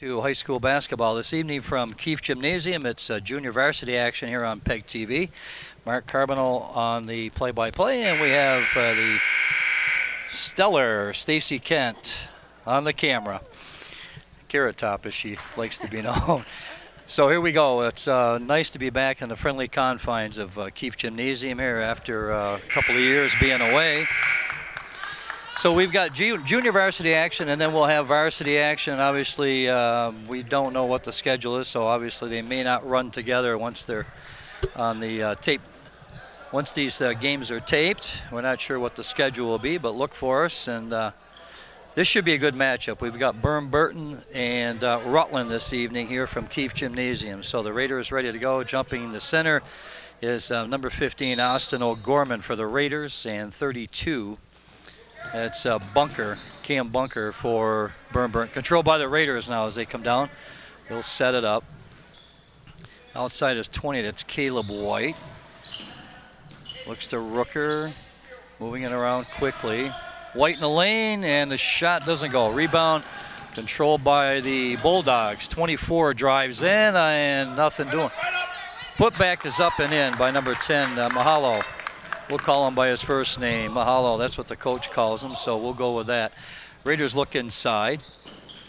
To high school basketball this evening from Keefe Gymnasium. It's junior varsity action here on PEGTV. Mark Carboneau on the play-by-play, and we have the stellar Stacy Kent on the camera. Carrot Top, as she likes to be known. So here we go. It's nice to be back in the friendly confines of Keefe Gymnasium here after a couple of years being away. So we've got junior varsity action, and then we'll have varsity action. Obviously, we don't know what the schedule is, so obviously they may not run together once they're on the tape. Once these games are taped, we're not sure what the schedule will be, but look for us. And this should be a good matchup. We've got Burr Burton and Rutland this evening here from Keefe Gymnasium. So the Raiders ready to go. Jumping in the center is number 15, Austin O'Gorman for the Raiders, and 32. That's Cam Bunker for Burr Burton. Controlled by the Raiders now as they come down. They'll set it up. Outside is 20, that's Caleb White. Looks to Rooker, moving it around quickly. White in the lane, and the shot doesn't go. Rebound controlled by the Bulldogs. 24 drives in, and nothing doing. Putback is up and in by number 10, Mahalo. We'll call him by his first name, Mahalo. That's what the coach calls him, so we'll go with that. Raiders look inside.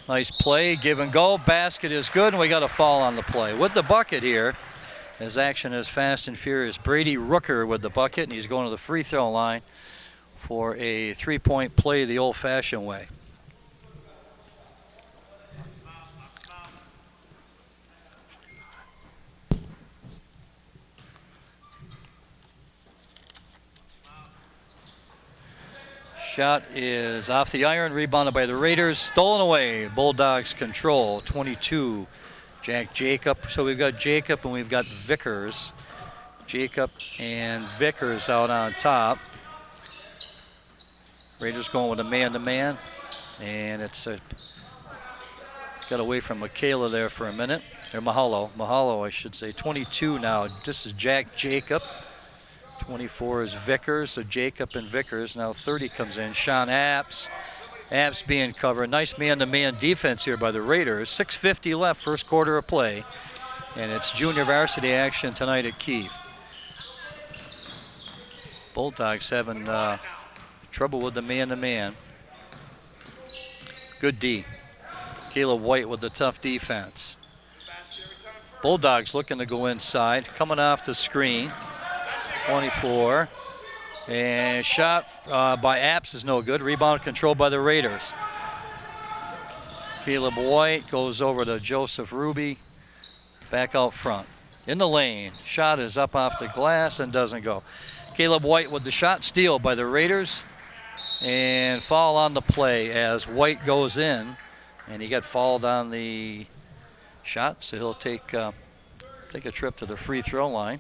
Nice play, give and go. Basket is good, and we got a foul on the play. With the bucket here, his action is fast and furious. Brady Rooker with the bucket, and he's going to the free throw line for a three-point play the old-fashioned way. Shot is off the iron, rebounded by the Raiders, stolen away. Bulldogs control, 22. Jack Jacob. So we've got Jacob and we've got Vickers. Jacob and Vickers out on top. Raiders going with a man-to-man, and it's got away from Michaela there for a minute. Or Mahalo, I should say. 22 now. This is Jack Jacob. 24 is Vickers, so Jacob and Vickers. Now 30 comes in. Sean Apps. Apps being covered. Nice man-to-man defense here by the Raiders. 6:50 left, first quarter of play. And it's junior varsity action tonight at Keefe. Bulldogs having trouble with the man-to-man. Good D. Caleb White with the tough defense. Bulldogs looking to go inside. Coming off the screen. 24. And shot by Apps is no good. Rebound controlled by the Raiders. Caleb White goes over to Joseph Ruby. Back out front. In the lane. Shot is up off the glass and doesn't go. Caleb White with the shot. Steal by the Raiders. And foul on the play as White goes in. And he got fouled on the shot, so he'll take a trip to the free throw line.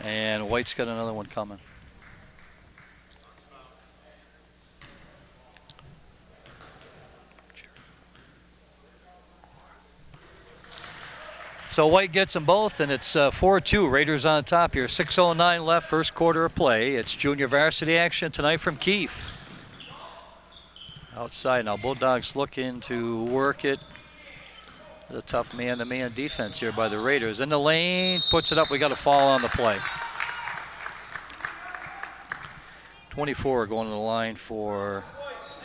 And White's got another one coming. So White gets them both, and it's 4-2. Raiders on top here. 6:09 left, first quarter of play. It's junior varsity action tonight from Keefe. Outside now, Bulldogs looking to work it. The tough man-to-man defense here by the Raiders. In the lane, puts it up. We got a foul on the play. 24 going to the line for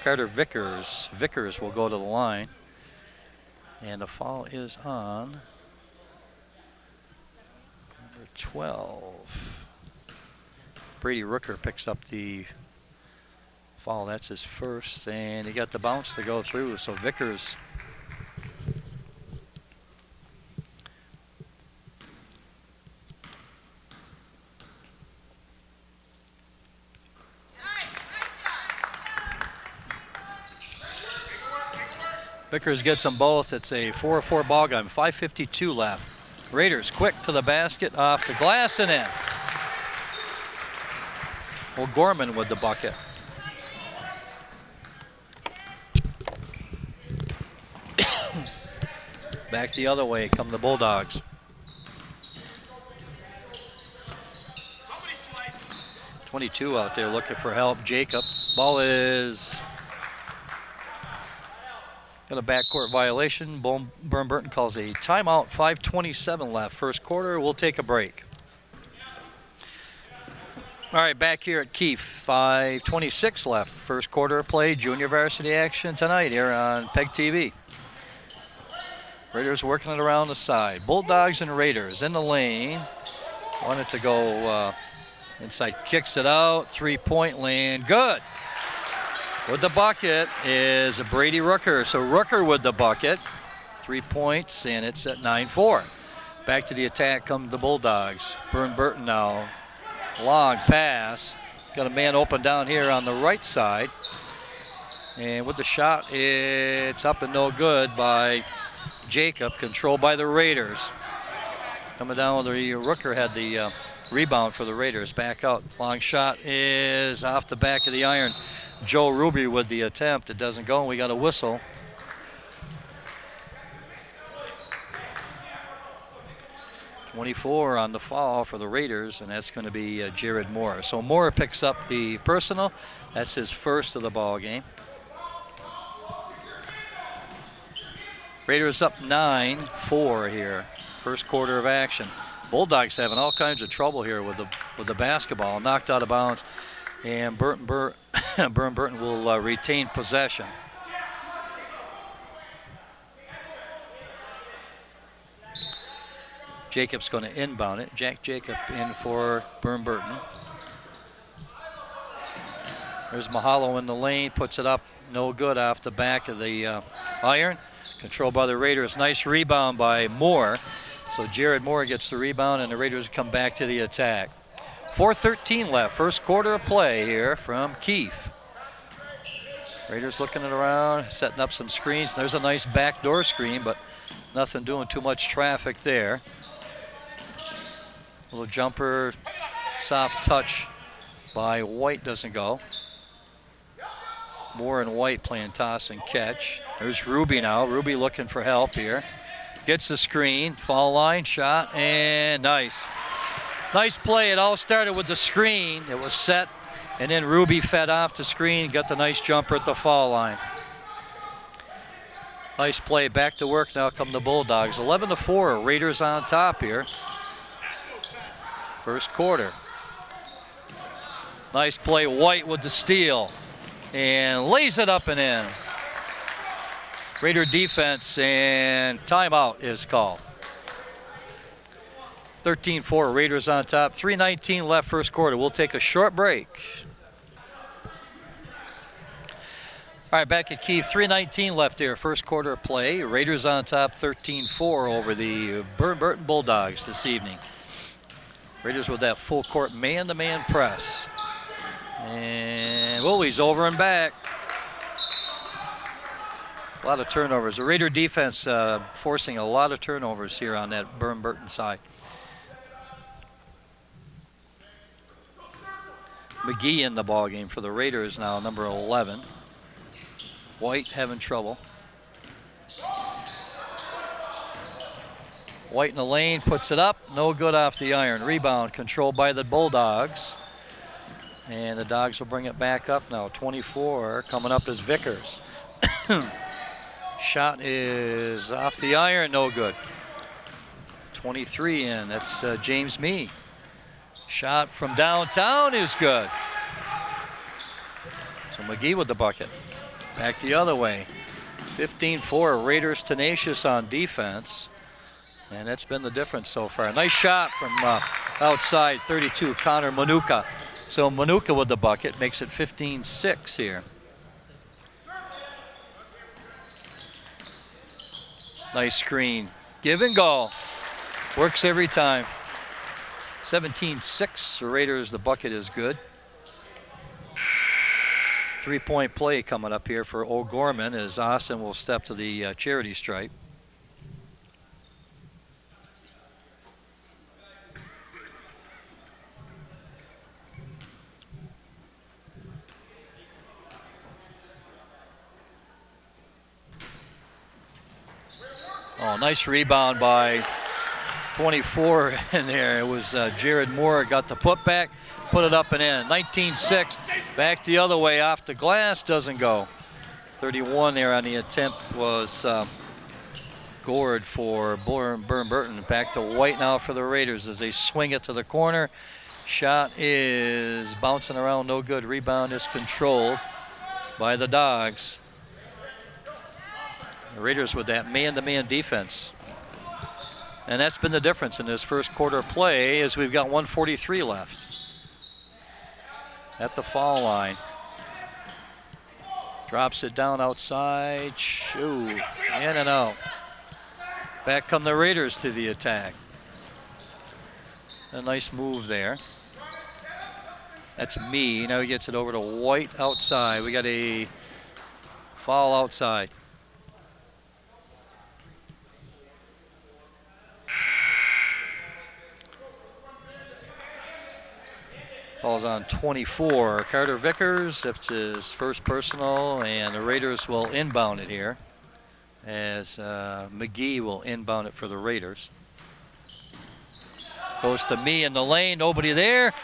Carter Vickers. Vickers will go to the line. And the foul is on number 12. Brady Rooker picks up the foul. That's his first. And he got the bounce to go through. So Vickers Vickers gets them both. It's a 4-4 ball game. 5:52 left. Raiders quick to the basket, off the glass and in. O'Gorman with the bucket. Back the other way come the Bulldogs. 22 out there looking for help. Jacob. Ball is got a backcourt violation. Burr Burton calls a timeout. 5:27 left. First quarter. We'll take a break. All right, back here at Keefe. 5:26 left. First quarter of play. Junior varsity action tonight here on PEGTV. Raiders working it around the side. Bulldogs and Raiders in the lane. Wanted to go inside. Kicks it out. Three-point land. Good. With the bucket is Brady Rooker. So Rooker with the bucket. 3 points, and it's at 9-4. Back to the attack come the Bulldogs. Burr Burton now. Long pass. Got a man open down here on the right side. And with the shot, it's up and no good by Jacob. Controlled by the Raiders. Coming down with the Rooker had the rebound for the Raiders. Back out. Long shot is off the back of the iron. Joe Ruby with the attempt. It doesn't go, and we got a whistle. .24 on the foul for the Raiders, and that's going to be Jared Moore. So Moore picks up the personal. That's his first of the ball game. Raiders up 9-4 here. First quarter of action. Bulldogs having all kinds of trouble here with the basketball. Knocked out of bounds, and Burr Burton will retain possession. Jacob's going to inbound it. Jack Jacob in for Burr Burton. There's Mahalo in the lane, puts it up, no good off the back of the iron. Controlled by the Raiders. Nice rebound by Moore. So Jared Moore gets the rebound, and the Raiders come back to the attack. 4:13 left. First quarter of play here from Keefe. Raiders looking it around, setting up some screens. There's a nice backdoor screen, but nothing doing too much traffic there. Little jumper, soft touch by White, doesn't go. Moore and White playing toss and catch. There's Ruby now. Ruby looking for help here. Gets the screen, foul line, shot, and nice. Nice play. It all started with the screen. It was set, and then Ruby fed off the screen, got the nice jumper at the foul line. Nice play. Back to work now come the Bulldogs. 11-4. Raiders on top here. First quarter. Nice play. White with the steal and lays it up and in. Raider defense, and timeout is called. 13-4. Raiders on top. 3:19 left first quarter. We'll take a short break. All right, back at Keefe. 3:19 left here. First quarter of play. Raiders on top 13-4 over the Burr Burton Bulldogs this evening. Raiders with that full court man-to-man press. And he's over and back. A lot of turnovers. The Raider defense forcing a lot of turnovers here on that Burr Burton side. McGee in the ball game for the Raiders now, number 11. White having trouble. White in the lane, puts it up, no good off the iron. Rebound controlled by the Bulldogs. And the Dogs will bring it back up now. 24 coming up is Vickers. Shot is off the iron, no good. 23 in, that's James Mee. Shot from downtown is good. So McGee with the bucket. Back the other way. 15-4, Raiders tenacious on defense. And that's been the difference so far. Nice shot from outside, 32, Connor Manuka. So Manuka with the bucket makes it 15-6 here. Nice screen. Give and go. Works every time. 17-6, the Raiders, the bucket is good. 3-point play coming up here for O'Gorman as Austin will step to the charity stripe. Oh, nice rebound by 24 in there. It was Jared Moore got the putback, put it up and in. 19-6, back the other way off the glass, doesn't go. 31 there on the attempt was Gord for Burr Burton. Back to White now for the Raiders as they swing it to the corner. Shot is bouncing around, no good. Rebound is controlled by the Dogs. The Raiders with that man-to-man defense. And that's been the difference in this first quarter play as we've got 1:43 left. At the foul line. Drops it down outside. Shoo, in and out. Back come the Raiders to the attack. A nice move there. That's me. Now he gets it over to White outside. We got a foul outside. Ball's on 24. Carter Vickers, that's his first personal, and the Raiders will inbound it here as McGee will inbound it for the Raiders. Goes to me in the lane, nobody there,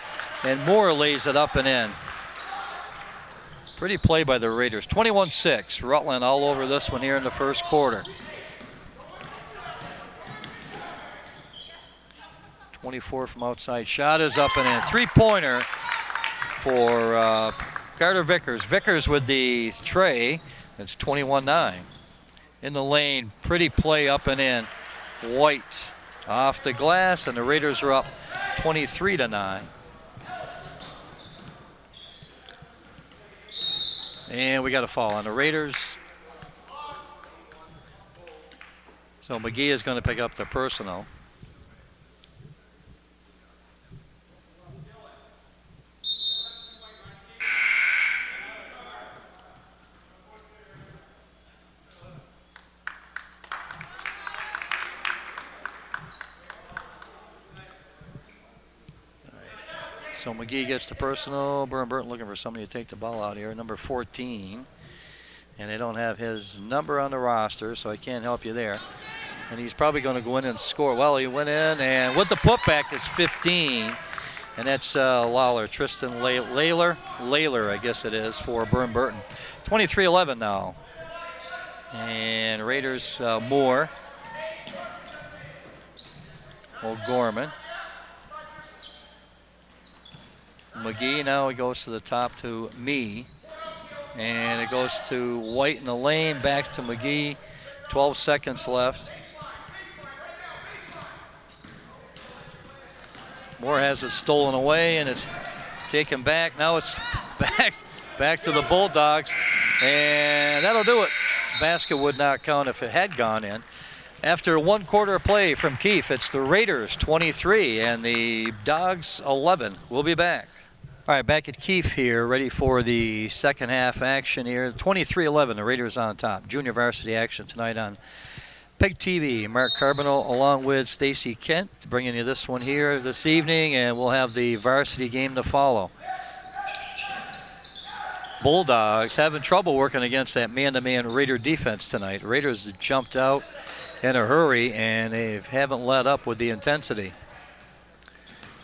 and Moore lays it up and in. Pretty play by the Raiders. 21-6, Rutland all over this one here in the first quarter. 24 from outside. Shot is up and in. Three-pointer for Carter Vickers. Vickers with the tray. It's 21-9. In the lane, pretty play up and in. White off the glass, and the Raiders are up 23-9. And we got a foul on the Raiders. So McGee is going to pick up the personal. So McGee gets the personal. Burr Burton looking for somebody to take the ball out here. Number 14. And they don't have his number on the roster, so I can't help you there. And he's probably going to go in and score. Well, he went in, and with the putback is 15. And that's Lawler, Tristan Layler, I guess it is, for Burr Burton. 23-11 now. And Raiders Moore. O'Gorman. McGee now he goes to the top to me, and it goes to White in the lane, back to McGee. 12 seconds left. Moore has it stolen away, and it's taken back. Now it's back to the Bulldogs, and that'll do it. Basket would not count if it had gone in. After one quarter play from Keefe, it's the Raiders 23 and the Dogs 11. We'll be back. All right, back at Keefe here, ready for the second half action here. 23-11, the Raiders on top. Junior varsity action tonight on PEGTV. Mark Carboneau along with Stacy Kent bringing you this one here this evening, and we'll have the varsity game to follow. Bulldogs having trouble working against that man-to-man Raider defense tonight. Raiders jumped out in a hurry, and they haven't let up with the intensity.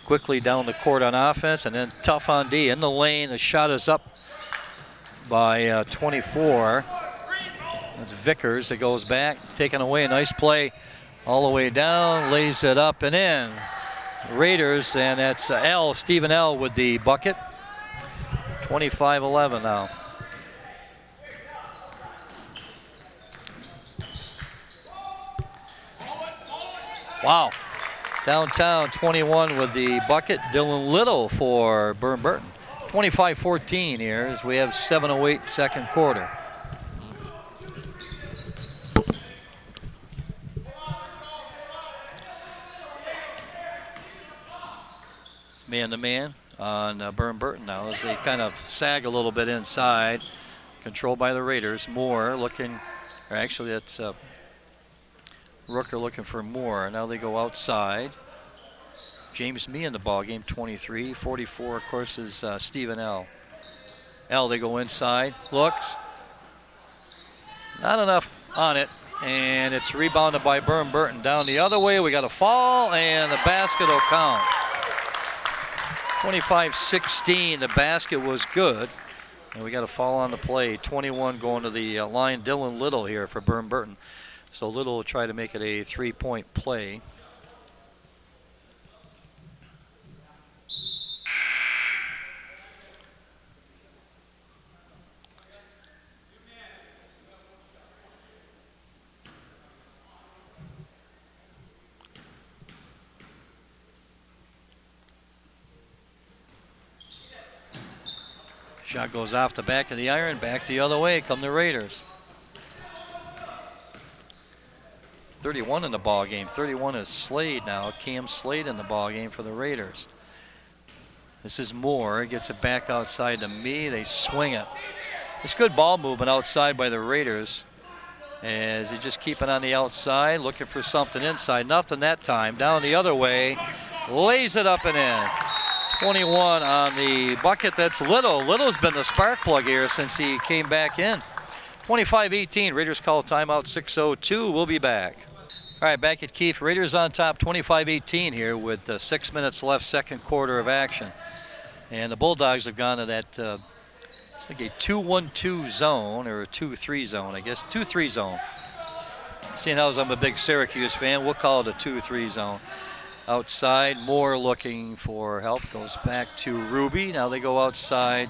Quickly down the court on offense, and then tough on D. In the lane, the shot is up by 24. That's Vickers that goes back, taken away. Nice play all the way down, lays it up and in. Raiders, and that's Stephen L. with the bucket. 25-11 now. Wow. Downtown 21 with the bucket. Dylan Little for Burr Burton. 25-14 here as we have 7:08 second quarter. Man-to-man on Burr Burton now as they kind of sag a little bit inside. Controlled by the Raiders. Moore looking, or actually that's Rooker looking for more. Now they go outside. James Mee in the ball game, 23. 44, of course, is Stephen L. They go inside. Looks. Not enough on it. and it's rebounded by Burr Burton. Down the other way, we got a fall, and the basket will count. 25-16, the basket was good. And we got a foul on the play. 21 going to the line. Dylan Little here for Burr Burton. So Little will try to make it a 3-point play. Shot goes off the back of the iron, back the other way, come the Raiders. 31 in the ball game. 31 is Slade now. Cam Slade in the ball game for the Raiders. This is Moore, gets it back outside to me. They swing it. It's good ball movement outside by the Raiders. As they just keep it on the outside, looking for something inside. Nothing that time. Down the other way, lays it up and in. 21 on the bucket. That's Little. Little's been the spark plug here since he came back in. 25-18. Raiders call timeout. 6:02. We'll be back. All right, back at Keefe. Raiders on top 25-18 here with 6 minutes left, second quarter of action. And the Bulldogs have gone to that, it's like a 2-1-2 zone, or a 2-3 zone, I guess. 2-3 zone. Seeing how I'm a big Syracuse fan, we'll call it a 2-3 zone. Outside, Moore looking for help, goes back to Ruby. Now they go outside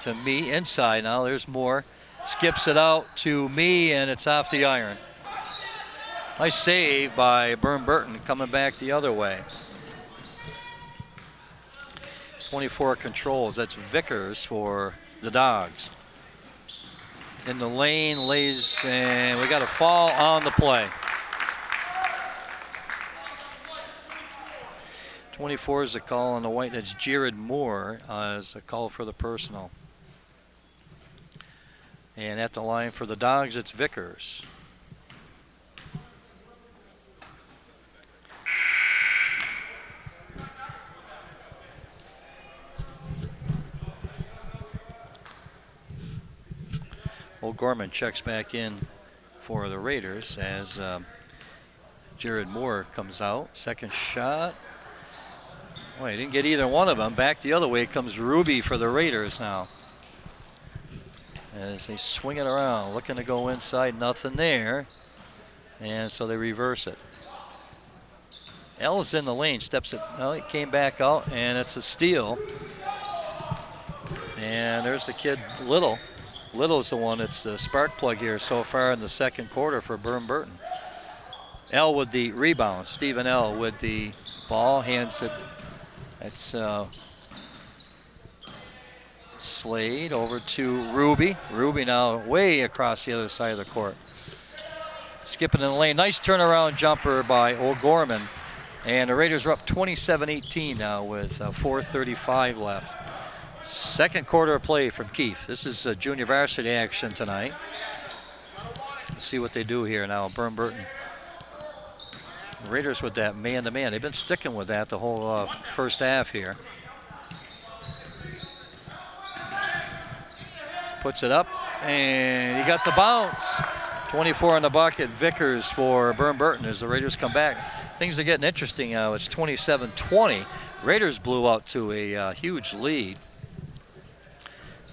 to me, inside now, there's Moore. Skips it out to me, and it's off the iron. Nice save by Burr Burton coming back the other way. 24 controls, that's Vickers for the Dogs. In the lane, lays, and we got a fall on the play. 24 is a call on the white. That's Jared Moore as a call for the personal. And at the line for the Dogs, it's Vickers. O'Gorman checks back in for the Raiders as Jared Moore comes out. Second shot. Well, he didn't get either one of them. Back the other way comes Ruby for the Raiders now. As they swing it around, looking to go inside, nothing there. And so they reverse it. L is in the lane, steps it, well, he came back out, and it's a steal. And there's the kid, Little. Little's the one that's the spark plug here so far in the second quarter for Burr Burton. L with the rebound. Stephen L with the ball, hands it. That's Slade over to Ruby. Ruby now way across the other side of the court. Skipping in the lane. Nice turnaround jumper by O'Gorman. And the Raiders are up 27-18 now with 4:35 left. Second quarter of play from Keefe. This is junior varsity action tonight. Let's see what they do here now. Burr Burton. The Raiders with that man-to-man. They've been sticking with that the whole first half here. Puts it up, and he got the bounce. 24 on the bucket. Vickers for Burr Burton as the Raiders come back. Things are getting interesting now. It's 27-20. Raiders blew out to a huge lead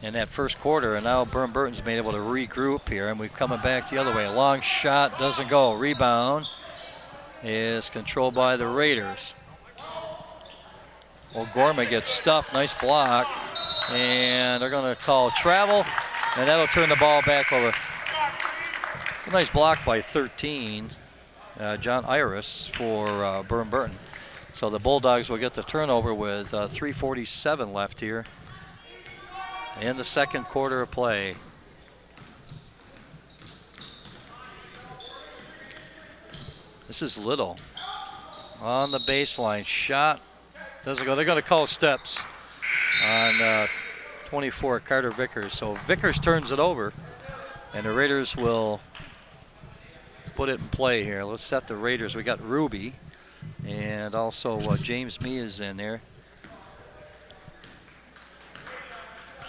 in that first quarter, and now Burr Burton's been able to regroup here, and we're coming back the other way. Long shot doesn't go. Rebound is controlled by the Raiders. O'Gorman gets stuffed. Nice block. And they're going to call travel, and that'll turn the ball back over. It's a nice block by 13, John Iris for Burr Burton. So the Bulldogs will get the turnover with 3:47 left here in the second quarter of play. This is Little on the baseline. Shot doesn't go. They're going to call steps on 24, Carter Vickers. So Vickers turns it over, and the Raiders will put it in play here. Let's set the Raiders. We got Ruby, and also James Mee is in there.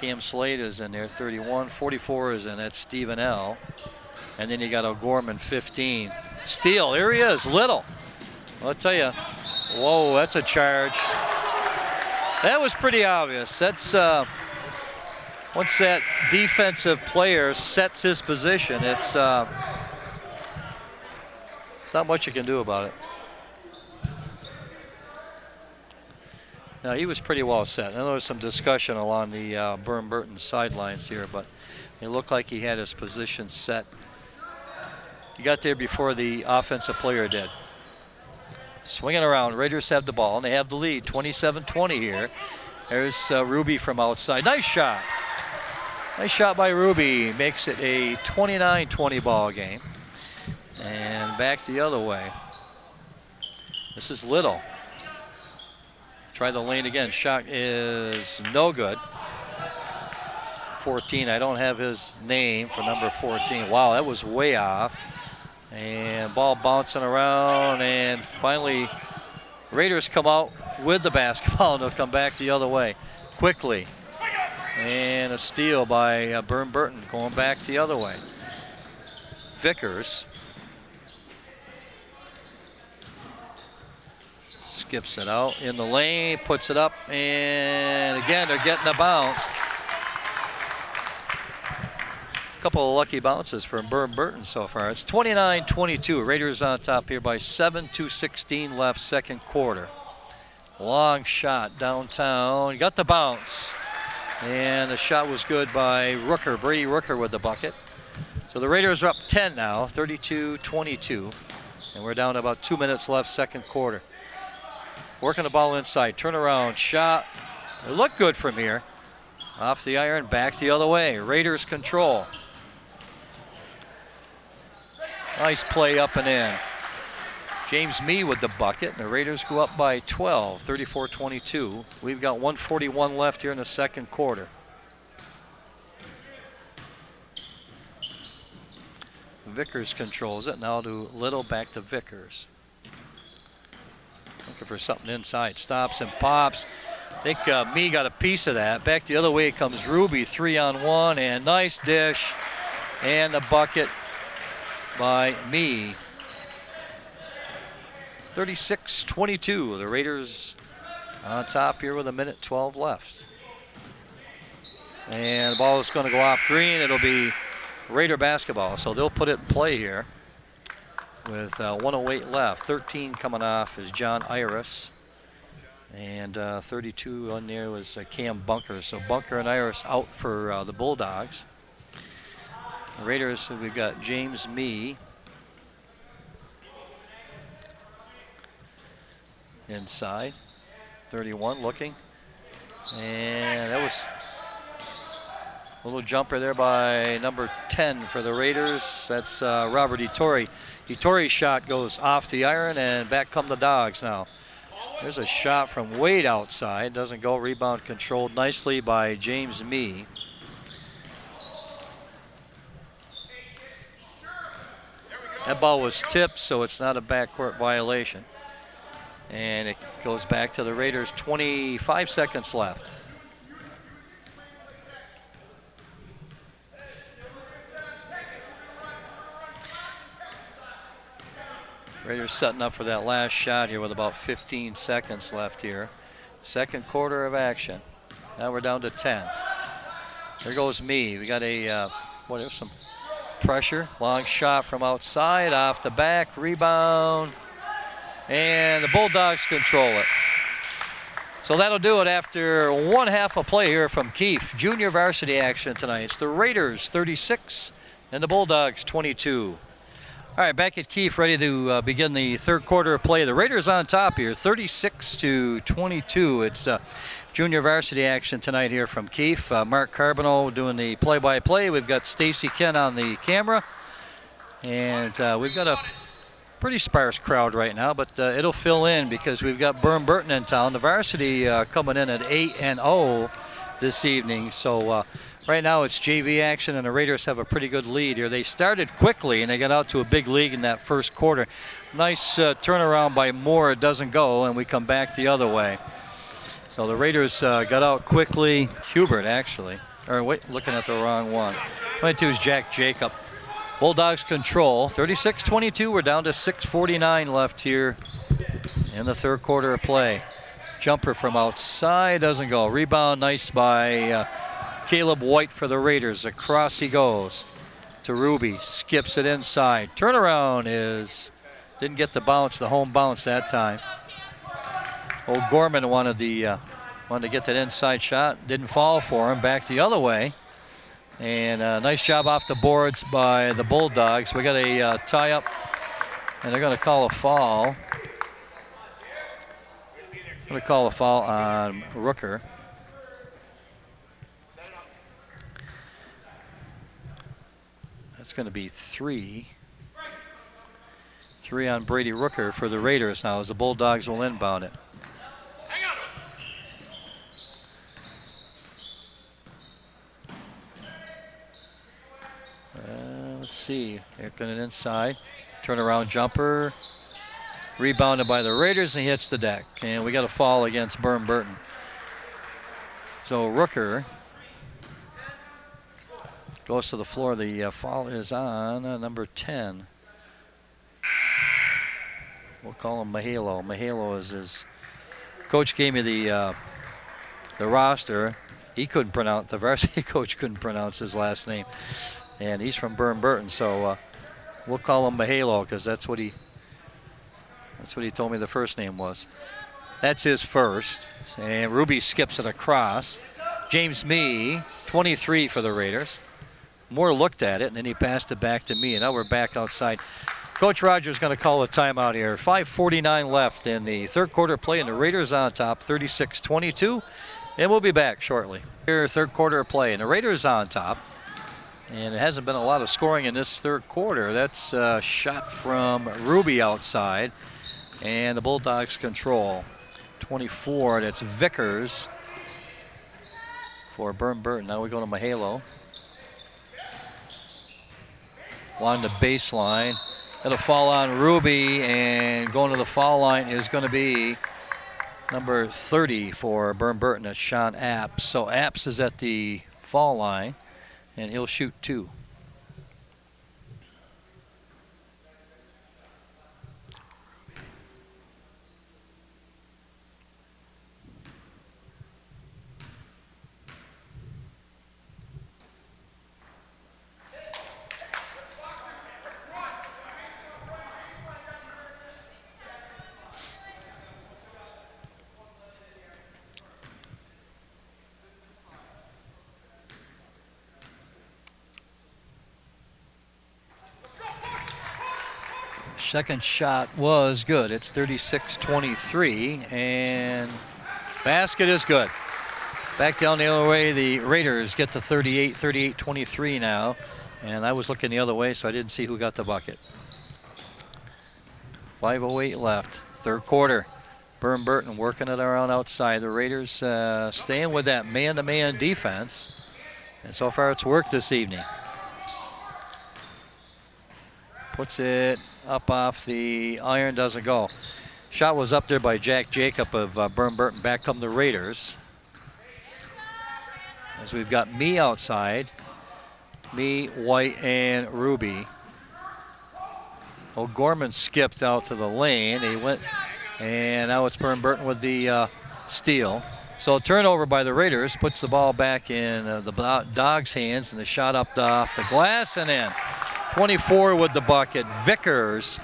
Cam Slade is in there, 31. 44 is in. That's Stephen L. And then you got O'Gorman 15. Steele, here he is, Little. I'll tell you, whoa, that's a charge. That was pretty obvious. That's once that defensive player sets his position, it's not much you can do about it. Now, he was pretty well set. I know there was some discussion along the Burr Burton sidelines here, but it looked like he had his position set. He got there before the offensive player did. Swinging around, Raiders have the ball, and they have the lead, 27-20 here. There's Ruby from outside. Nice shot. Nice shot by Ruby. Makes it a 29-20 ball game. And back the other way. This is Little. Try the lane again. Shot is no good. 14, I don't have his name for number 14. Wow, that was way off. And ball bouncing around, and finally Raiders come out with the basketball, and they'll come back the other way quickly. And a steal by Burr Burton going back the other way. Vickers skips it out in the lane, puts it up, and again they're getting a bounce. Couple of lucky bounces from Burr Burton so far. It's 29-22. Raiders on top here by 7:2:16 left, second quarter. Long shot downtown. Got the bounce. And the shot was good by Rooker, Brady Rooker with the bucket. So the Raiders are up 10 now, 32-22. And we're down to about 2 minutes left, second quarter. Working the ball inside. Turnaround shot. It looked good from here. Off the iron, back the other way. Raiders control. Nice play up and in. James Mee with the bucket, and the Raiders go up by 12, 34-22. We've got 1:41 left here in the second quarter. Vickers controls it. Now to Little, back to Vickers. Looking for something inside. Stops and pops. I think Mee got a piece of that. Back the other way comes Ruby, 3-on-1, and nice dish. And the bucket by Mee. 36-22. The Raiders on top here with 1:12 left. And the ball is going to go off green. It'll be Raider basketball. So they'll put it in play here with 1:08 left. 13 coming off is John Iris. And 32 on there was Cam Bunker. So Bunker and Iris out for the Bulldogs. The Raiders, we've got James Mee inside. 31 looking. And that was a little jumper there by number 10 for the Raiders. That's Robert Ettore. Ettore's shot goes off the iron, and back come the Dogs now. There's a shot from way outside. Doesn't go. Rebound controlled nicely by James Mee. That ball was tipped, so it's not a backcourt violation. And it goes back to the Raiders. 25 seconds left. Raiders setting up for that last shot here with about 15 seconds left here. Second quarter of action. Now we're down to 10. There goes Mee. We got a, there's some pressure. Long shot from outside, off the back, rebound. And the Bulldogs control it. So that'll do it after one half of play here from Keefe. Junior varsity action tonight. It's the Raiders 36 and the Bulldogs 22. All right, back at Keefe, ready to begin the third quarter of play. The Raiders on top here, 36-22. It's junior varsity action tonight here from Keefe. Mark Carboneau doing the play-by-play. We've got Stacy Ken on the camera. And we've got a pretty sparse crowd right now, but it'll fill in because we've got Burr Burton in town. The varsity coming in at 8-0 this evening. So right now it's JV action, and the Raiders have a pretty good lead here. They started quickly, and they got out to a big lead in that first quarter. Nice turnaround by Moore. It doesn't go, and we come back the other way. So the Raiders got out quickly. Hubert, actually. Or wait, looking at the wrong one. 22 is Jack Jacob. Bulldogs control, 36-22. We're down to 6:49 left here in the third quarter of play. Jumper from outside doesn't go. Rebound nice by Caleb White for the Raiders. Across he goes to Ruby. Skips it inside. Turnaround didn't get the bounce, the home bounce that time. O'Gorman wanted to get that inside shot. Didn't fall for him. Back the other way. And nice job off the boards by the Bulldogs. We got a tie up, and they're going to call a foul. Going to call a foul on Rooker. That's going to be three. 3 on Brady Rooker for the Raiders now as the Bulldogs will inbound it. Let's see. They're going inside. Turnaround jumper. Rebounded by the Raiders, and he hits the deck. And we got a foul against Burr Burton. So Rooker goes to the floor. The foul is on number 10. We'll call him Mahalo. Mahalo is his coach. Gave me the roster. He couldn't pronounce, the varsity coach couldn't pronounce his last name. And he's from Burr Burton, so we'll call him Mahalo because that's what he told me the first name was. That's his first. And Ruby skips it across. James Mee, 23 for the Raiders. Moore looked at it, and then he passed it back to me, and now we're back outside. Coach Rogers going to call a timeout here. 5:49 left in the third quarter play, and the Raiders on top, 36-22. And we'll be back shortly. Here, third quarter play, and the Raiders on top. And it hasn't been a lot of scoring in this third quarter. That's a shot from Ruby outside. And the Bulldogs control. 24, that's Vickers for Burr Burton. Now we go to Mahalo. Along the baseline. It'll fall on Ruby, and going to the foul line is going to be number 30 for Burr Burton. That's Sean Apps. So Apps is at the foul line, and he'll shoot 2. Second shot was good. It's 36-23, and basket is good. Back down the other way, the Raiders get to 38-23 now, and I was looking the other way, so I didn't see who got the bucket. 5:08 left, third quarter. Burr Burton working it around outside. The Raiders staying with that man-to-man defense, and so far it's worked this evening. Puts it up off the iron, doesn't go. Shot was up there by Jack Jacob of Burr Burton. Back come the Raiders. As we've got Mee outside. Mee, White, and Ruby. O'Gorman skipped out to the lane. He went, and now it's Burr Burton with the steal. So a turnover by the Raiders puts the ball back in the Dogs' hands, and the shot up off the glass and in. 24 with the bucket. Vickers.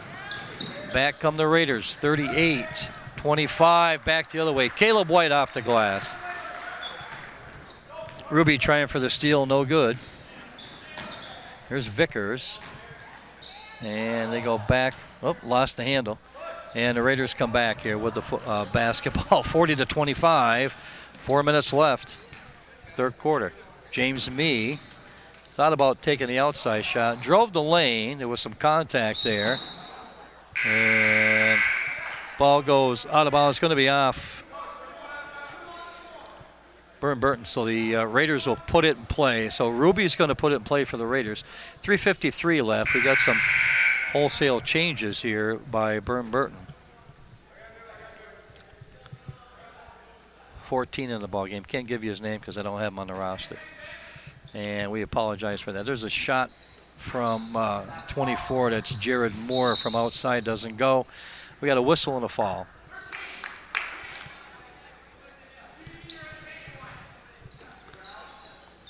Back come the Raiders. 38-25. Back the other way. Caleb White off the glass. Ruby trying for the steal. No good. Here's Vickers. And they go back. Oh, lost the handle. And the Raiders come back here with the basketball. 40-25. 4 minutes left. Third quarter. James Mee. Thought about taking the outside shot. Drove the lane. There was some contact there. And ball goes out of bounds. It's going to be off Burr Burton. So the Raiders will put it in play. So Ruby's going to put it in play for the Raiders. 3:53 left. We got some wholesale changes here by Burr Burton. 14 in the ball game. Can't give you his name because I don't have him on the roster. And we apologize for that. There's a shot from 24. That's Jared Moore from outside, doesn't go. We got a whistle and a foul.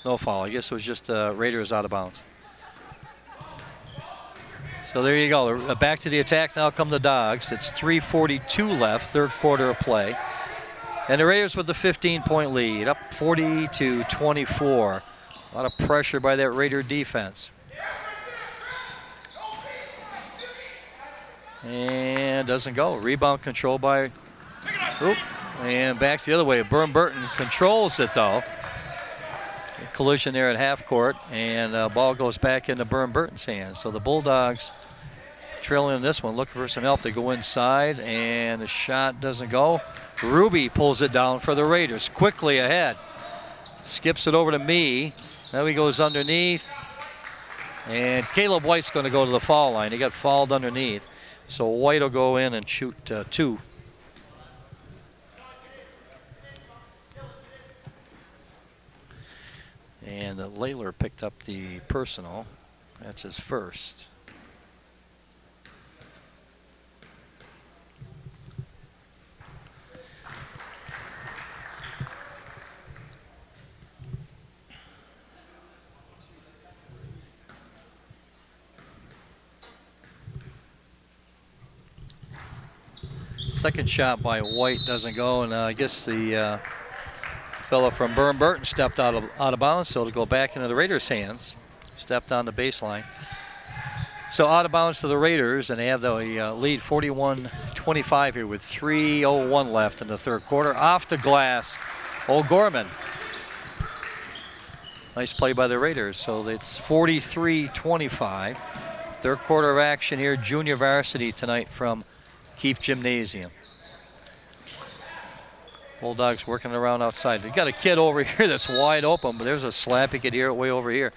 No foul. I guess it was just Raiders out of bounds. So there you go. Back to the attack now come the Dogs. It's 3:42 left, third quarter of play. And the Raiders with the 15-point lead, up 40-24. A lot of pressure by that Raider defense. And doesn't go. Rebound control by, and back the other way. Burr Burton controls it though. Collision there at half court, and ball goes back into Burr Burton's hands. So the Bulldogs trailing in this one, looking for some help. They go inside, and the shot doesn't go. Ruby pulls it down for the Raiders. Quickly ahead. Skips it over to me. Now he goes underneath. And Caleb White's going to go to the foul line. He got fouled underneath. So White will go in and shoot two. And Layler picked up the personal. That's his first. Second shot by White doesn't go, and I guess the fellow from Burr Burton stepped out of bounds, so it'll go back into the Raiders' hands. Stepped on the baseline. So out of bounds to the Raiders, and they have the lead 41-25 here with 3:01 left in the third quarter. Off the glass, O'Gorman. Nice play by the Raiders. So it's 43-25. Third quarter of action here, junior varsity tonight from Keefe Gymnasium. Bulldogs working around outside. They got a kid over here that's wide open, but there's a slap. You could hear it way over here.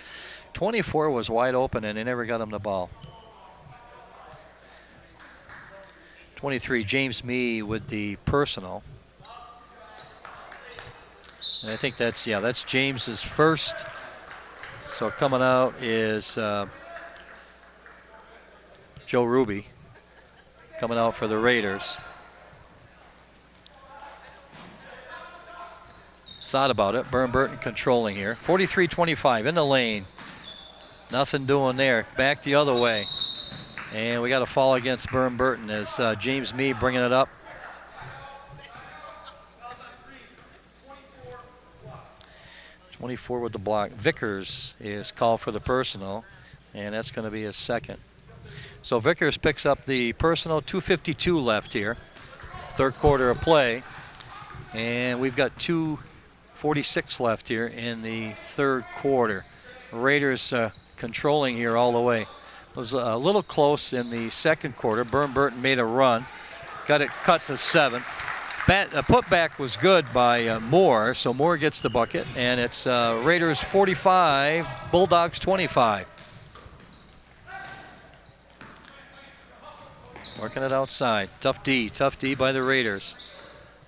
24 was wide open, and they never got him the ball. 23, James Mee with the personal. And I think that's James's first. So coming out is Joe Ruby. Coming out for the Raiders. Thought about it. Burr Burton controlling here. 43-25 in the lane. Nothing doing there. Back the other way. And we got a foul against Burr Burton as James Mee bringing it up. .24 with the block. Vickers is called for the personal, and that's going to be his second. So Vickers picks up the personal. 2:52 left here. Third quarter of play. And we've got 2:46 left here in the third quarter. Raiders controlling here all the way. It was a little close in the second quarter. Burr Burton made a run. Got it cut to 7. Putback was good by Moore, so Moore gets the bucket. And it's Raiders 45, Bulldogs 25. Working it outside. Tough D by the Raiders.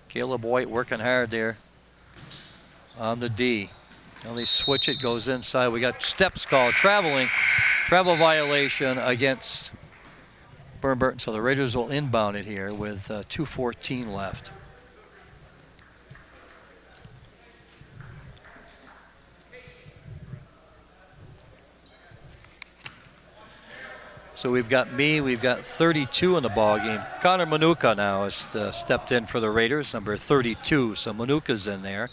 Caleb White working hard there on the D. Now they switch it, goes inside. We got steps called, travel violation against Burr Burton. So the Raiders will inbound it here with 2:14 left. So we've got we've got 32 in the ball game. Connor Manuka now has stepped in for the Raiders, number 32. So Manuka's in there.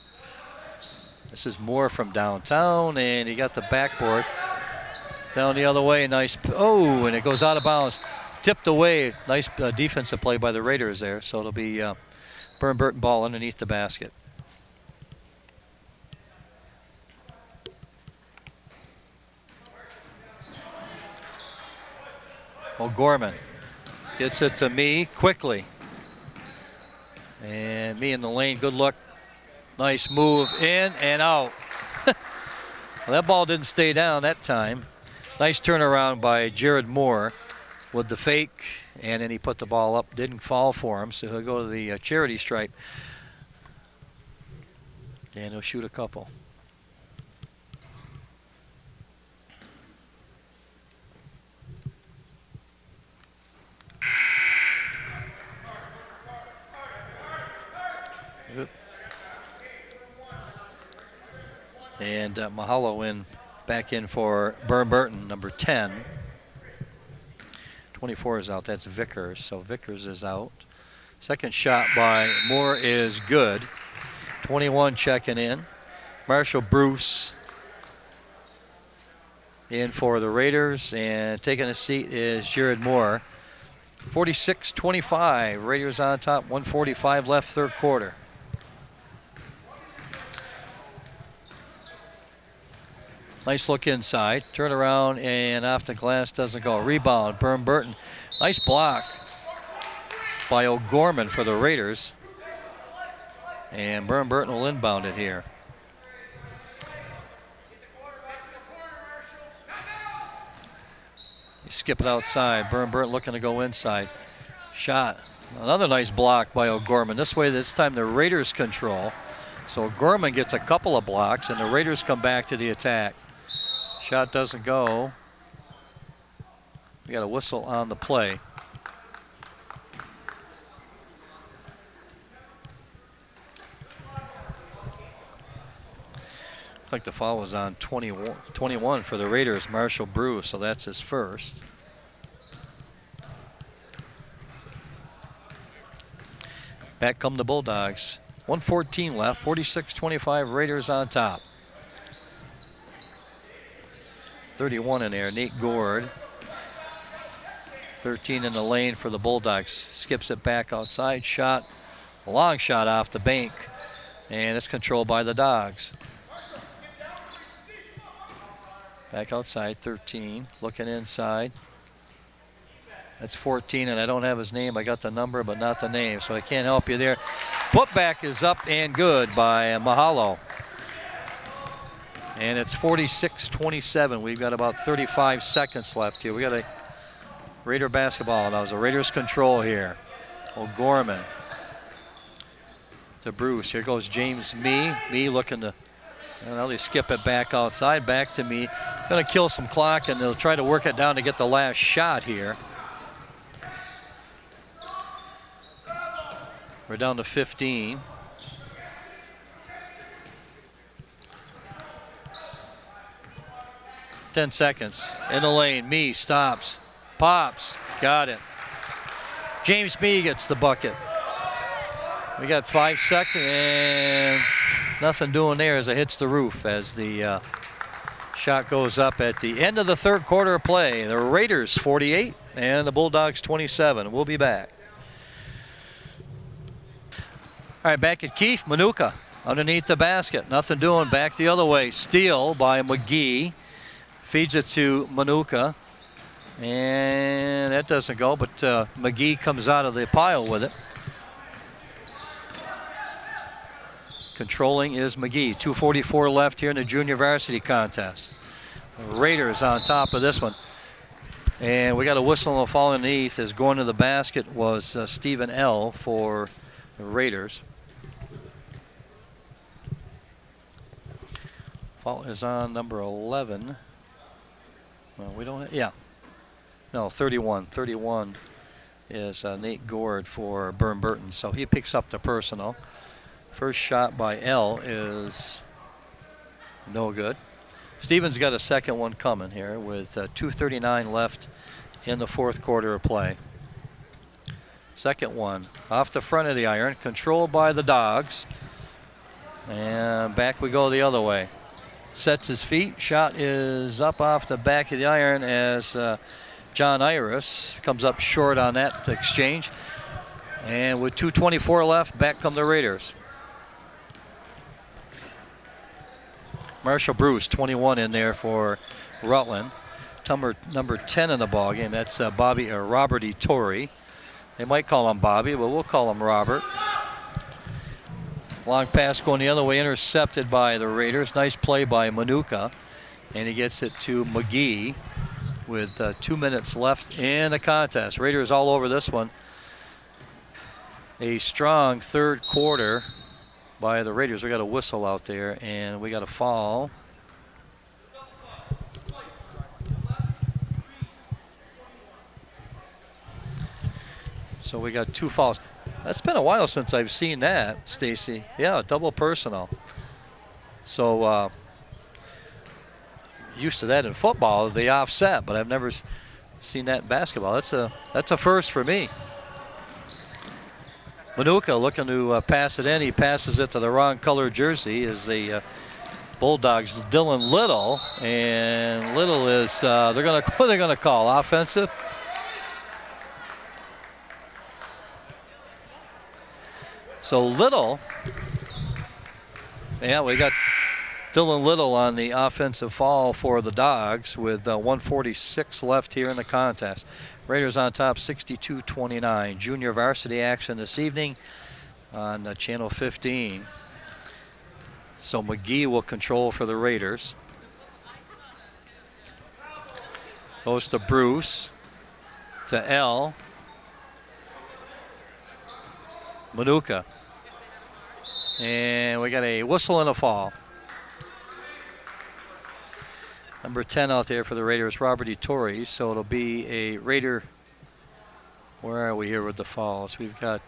This is Moore from downtown, and he got the backboard down the other way. Nice, and it goes out of bounds. Tipped away. Nice defensive play by the Raiders there. So it'll be Burr Burton ball underneath the basket. O'Gorman gets it to Mee quickly. And Mee in the lane, good look. Nice move, in and out. Well, that ball didn't stay down that time. Nice turnaround by Jared Moore with the fake, and then he put the ball up. Didn't fall for him, so he'll go to the charity stripe. And he'll shoot a couple. And Mahalo back in for Burr Burton, number 10. 24 is out. That's Vickers. So Vickers is out. Second shot by Moore is good. 21 checking in. Marshall Bruce in for the Raiders, and taking a seat is Jared Moore. 46-25. Raiders on top. 1:45 left, third quarter. Nice look inside. Turn around and off the glass, doesn't go. Rebound, Burr Burton. Nice block by O'Gorman for the Raiders. And Burr Burton will inbound it here. You skip it outside. Burr Burton looking to go inside. Shot. Another nice block by O'Gorman. This time the Raiders control. So O'Gorman gets a couple of blocks and the Raiders come back to the attack. Shot doesn't go. We got a whistle on the play. Looks like the foul was on 21 for the Raiders, Marshall Bruce, so that's his first. Back come the Bulldogs. 1:14 left, 46-25, Raiders on top. 31 in there, Nate Gord. 13 in the lane for the Bulldogs. Skips it back outside, shot, a long shot off the bank, and it's controlled by the Dogs. Back outside, 13, looking inside. That's 14, and I don't have his name. I got the number, but not the name, so I can't help you there. Putback is up and good by Mahalo. And it's 46-27. We've got about 35 seconds left here. We got a Raider basketball. Now it's a Raiders control here. O'Gorman to Bruce. Here goes James Mee. Mee looking to, well, they skip it back outside. Back to Mee. Going to kill some clock, and they'll try to work it down to get the last shot here. We're down to 15. Ten seconds in the lane. Mee stops, pops, got it. James Mee gets the bucket. We got 5 seconds and nothing doing there as it hits the roof as the shot goes up at the end of the third quarter of play. The Raiders 48 and the Bulldogs 27. We'll be back. All right, back at Keefe. Manuka underneath the basket. Nothing doing. Back the other way. Steal by McGee. Feeds it to Manuka. And that doesn't go, but McGee comes out of the pile with it. Controlling is McGee. 2:44 left here in the junior varsity contest. The Raiders on top of this one. And we got a whistle on the foul underneath as going to the basket was Stephen L. for the Raiders. Foul is on number 11. Well, we don't, yeah. No, 31. 31 is Nate Gord for Burr Burton. So he picks up the personal. First shot by L is no good. Stevens got a second one coming here with 2:39 left in the fourth quarter of play. Second one off the front of the iron, controlled by the Dogs. And back we go the other way. Sets his feet. Shot is up off the back of the iron as John Iris comes up short on that exchange. And with 2:24 left, back come the Raiders. Marshall Bruce, 21 in there for Rutland. Number 10 in the ballgame. That's Robert E. Torrey. They might call him Bobby, but we'll call him Robert. Long pass going the other way, intercepted by the Raiders. Nice play by Manuka. And he gets it to McGee with 2 minutes left in the contest. Raiders all over this one. A strong third quarter by the Raiders. We got a whistle out there, and we got a foul. So we got 2 fouls. That's been a while since I've seen that, Stacy. Yeah, double personal. So used to that in football, the offset, but I've never seen that in basketball. That's a first for me. Manuka looking to pass it in. He passes it to the wrong color jersey as the Bulldogs, Dylan Little, and Little is they're gonna call offensive. So Little, yeah, we got Dylan Little on the offensive foul for the Dogs with 1:46 left here in the contest. Raiders on top 62-29. Junior varsity action this evening on Channel 15. So McGee will control for the Raiders. Goes to Bruce, to L. Manuka. And we got a whistle and a fall. Number 10 out there for the Raiders, Robert Ettore. So it'll be a Raider. Where are we here with the falls? We've got,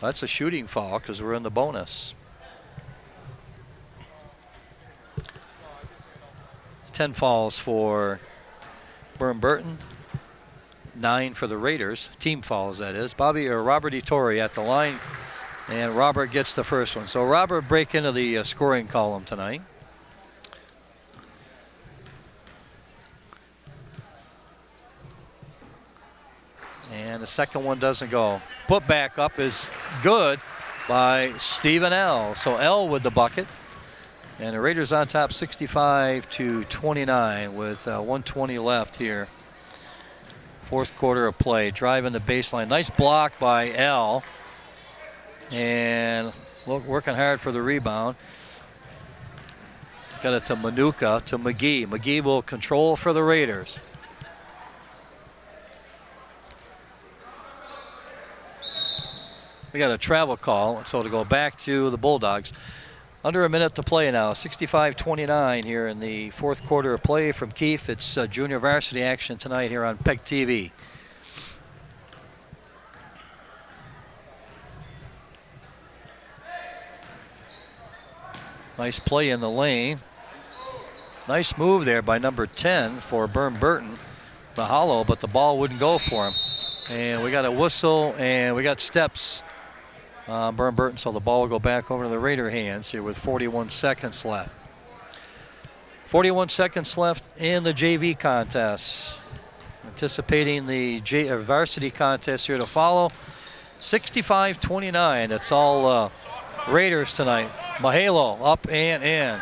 that's a shooting foul because we're in the bonus. 10 falls for Burr Burton, 9 for the Raiders. Team fouls, that is. Robert Ettore at the line, and Robert gets the first one. So Robert break into the scoring column tonight. And the second one doesn't go. Put back up is good by Stephen L. So L with the bucket. And the Raiders on top 65-29 with 1:20 left here. Fourth quarter of play. Driving the baseline. Nice block by L. And working hard for the rebound. Got it to Manuka, to McGee. McGee will control for the Raiders. We got a travel call, so to go back to the Bulldogs. Under a minute to play now, 65-29 here in the fourth quarter of play from Keefe. It's junior varsity action tonight here on PEGTV. Nice play in the lane. Nice move there by number 10 for Burr Burton. The hollow, but the ball wouldn't go for him. And we got a whistle and we got steps. Burr Burton, so the ball will go back over to the Raider hands here with 41 seconds left. 41 seconds left in the JV contest. Anticipating the varsity contest here to follow. 65-29. It's all Raiders tonight. Mahalo up and in.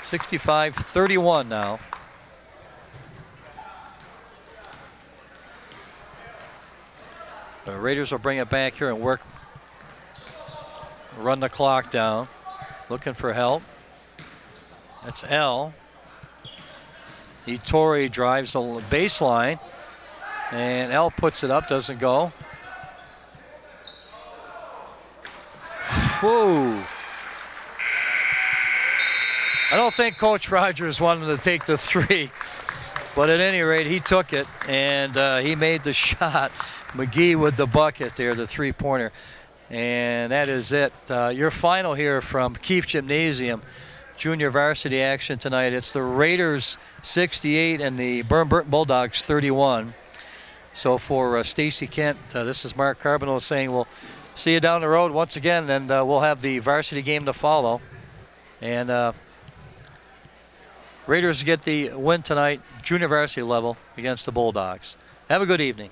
65-31 now. The Raiders will bring it back here and run the clock down. Looking for help. That's L. Ettore drives the baseline. And L puts it up, doesn't go. Whoa. I don't think Coach Rogers wanted to take the three. But at any rate, he took it, and he made the shot. McGee with the bucket there, the three-pointer. And that is it. Your final here from Keefe Gymnasium. Junior varsity action tonight. It's the Raiders 68 and the Burr Burton Bulldogs 31. So for Stacy Kent, this is Mark Carboneau saying we'll see you down the road once again, and we'll have the varsity game to follow. And Raiders get the win tonight, junior varsity level, against the Bulldogs. Have a good evening.